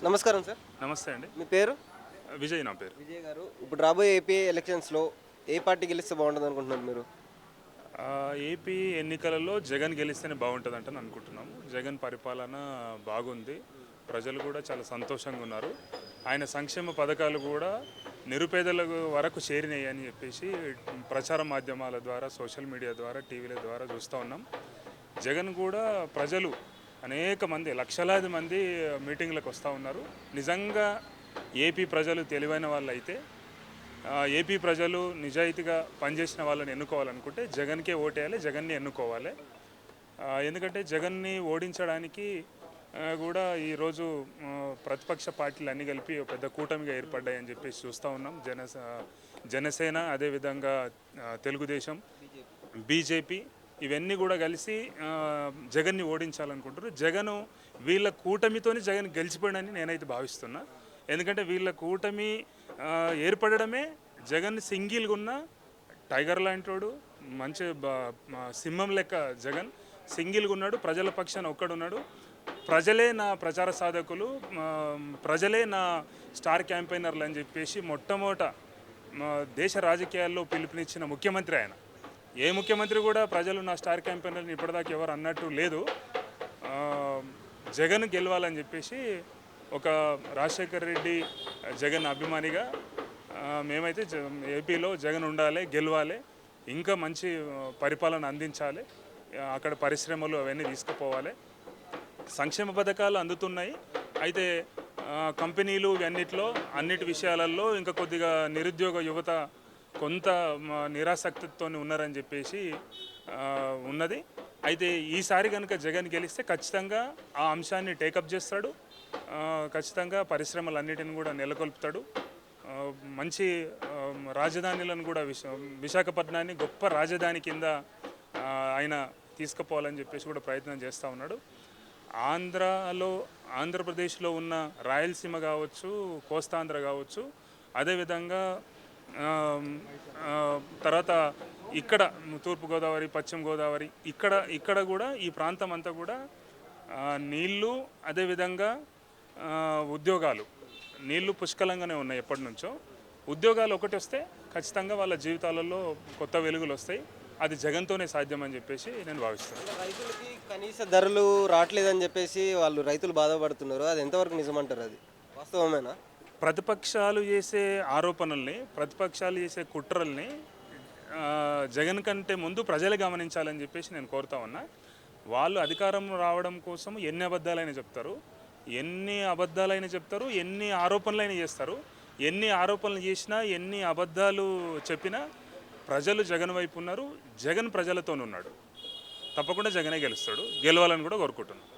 నమస్కారం సార్. నమస్తే అండి. మీ పేరు? విజయ్ నా పేరు. విజయ్ గారు. ఇప్పుడు రాబోయే ఏపీ ఎలక్షన్స్లో ఏ పార్టీ గెలిస్తే బాగుంటుంది అనుకుంటున్నారు మీరు? ఏపీ ఎన్నికలలో జగన్ గెలిస్తేనే బాగుంటుందంటని అనుకుంటున్నాము. జగన్ పరిపాలన బాగుంది, ప్రజలు కూడా చాలా సంతోషంగా ఉన్నారు. ఆయన సంక్షేమ పథకాలు కూడా నిరుపేదల వరకు చేరినాయి అని చెప్పేసి ప్రచార మాధ్యమాల ద్వారా, సోషల్ మీడియా ద్వారా, టీవీల ద్వారా చూస్తూ ఉన్నాం. జగన్ కూడా ప్రజలు అనేక మంది, లక్షలాది మంది మీటింగ్లకు వస్తూ ఉన్నారు. నిజంగా ఏపీ ప్రజలు తెలివైన వాళ్ళు అయితే, ఏపీ ప్రజలు నిజాయితీగా పనిచేసిన వాళ్ళని ఎన్నుకోవాలనుకుంటే జగన్కే ఓటేయాలి, జగన్ని ఎన్నుకోవాలి. ఎందుకంటే జగన్ని ఓడించడానికి కూడా ఈరోజు ప్రతిపక్ష పార్టీలు అన్నీ కలిపి ఒక పెద్ద కూటమిగా ఏర్పడ్డాయని చెప్పేసి చూస్తూ ఉన్నాం. జనసేన, అదేవిధంగా తెలుగుదేశం, బీజేపీ ఇవన్నీ కూడా కలిసి జగన్ని ఓడించాలనుకుంటారు. జగన్ వీళ్ళ కూటమితోనే జగన్ గెలిచిపోయాడని నేనైతే భావిస్తున్నా. ఎందుకంటే వీళ్ళ కూటమి ఏర్పడమే, జగన్ సింగిల్గా ఉన్న టైగర్ లాంటివాడు, మంచి సింహం లెక్క జగన్ సింగిల్గా ఉన్నాడు. ప్రజల పక్షాన ఒక్కడున్నాడు. ప్రజలే నా ప్రచార సాధకులు, ప్రజలే నా స్టార్ క్యాంపెయినర్లు అని చెప్పేసి మొట్టమొదట దేశ రాజకీయాల్లో పిలుపునిచ్చిన ముఖ్యమంత్రి ఆయన. ఏ ముఖ్యమంత్రి కూడా ప్రజలు నా స్టార్ క్యాంపెయినర్ని ఇప్పటిదాకా ఎవరు అన్నట్టు లేదు. జగన్ గెలవాలని చెప్పేసి ఒక రాజశేఖర్ రెడ్డి జగన్ అభిమానిగా మేమైతే ఏపీలో జగన్ ఉండాలి, గెలవాలి, ఇంకా మంచి పరిపాలన అందించాలి, అక్కడ పరిశ్రమలు అవన్నీ తీసుకుపోవాలి. సంక్షేమ పథకాలు అందుతున్నాయి, అయితే కంపెనీలు అన్నిటి విషయాలలో ఇంకా కొద్దిగా నిరుద్యోగ యువత కొంత నిరాసక్తితో ఉన్నారని చెప్పేసి ఉన్నది. అయితే ఈసారి కనుక జగన్ గెలిస్తే ఖచ్చితంగా ఆ అంశాన్ని టేకప్ చేస్తాడు. ఖచ్చితంగా పరిశ్రమలన్నిటిని కూడా నెలకొల్పుతాడు. మంచి రాజధానులను కూడా విశాఖపట్నాన్ని గొప్ప రాజధాని కింద ఆయన తీసుకుపోవాలని చెప్పేసి కూడా ప్రయత్నం చేస్తూ ఉన్నాడు. ఆంధ్రప్రదేశ్లో ఉన్న రాయలసీమ కావచ్చు, కోస్తాంధ్ర కావచ్చు, అదేవిధంగా తర్వాత ఇక్కడ తూర్పుగోదావరి, పశ్చిమ గోదావరి, ఇక్కడ కూడా ఈ ప్రాంతం అంతా కూడా నీళ్ళు, అదేవిధంగా ఉద్యోగాలు, నీళ్లు పుష్కలంగానే ఉన్నాయి ఎప్పటి నుంచో. ఉద్యోగాలు ఒకటి వస్తే ఖచ్చితంగా వాళ్ళ జీవితాలలో కొత్త వెలుగులు వస్తాయి. అది జగన్తోనే సాధ్యమని చెప్పేసి నేను భావిస్తాను. రైతులకి కనీస ధరలు రావట్లేదని చెప్పేసి రైతులు బాధపడుతున్నారు. అది ఎంతవరకు నిజమంటారు? అది వాస్తవమేనా? ప్రతిపక్షాలు చేసే ఆరోపణల్ని, ప్రతిపక్షాలు చేసే కుట్రల్ని జగన్ కంటే ముందు ప్రజలు గమనించాలని చెప్పేసి నేను కోరుతా ఉన్నా. వాళ్ళు అధికారం రావడం కోసం ఎన్ని అబద్ధాలైనా చెప్తారు, ఎన్ని ఆరోపణలైనా చేస్తారు. ఎన్ని ఆరోపణలు చేసినా, ఎన్ని అబద్ధాలు చెప్పినా ప్రజలు జగన్ వైపు ఉన్నారు. జగన్ ప్రజలతోనున్నాడు. తప్పకుండా జగనే గెలుస్తాడు. గెలవాలని కూడా కోరుకుంటున్నాను.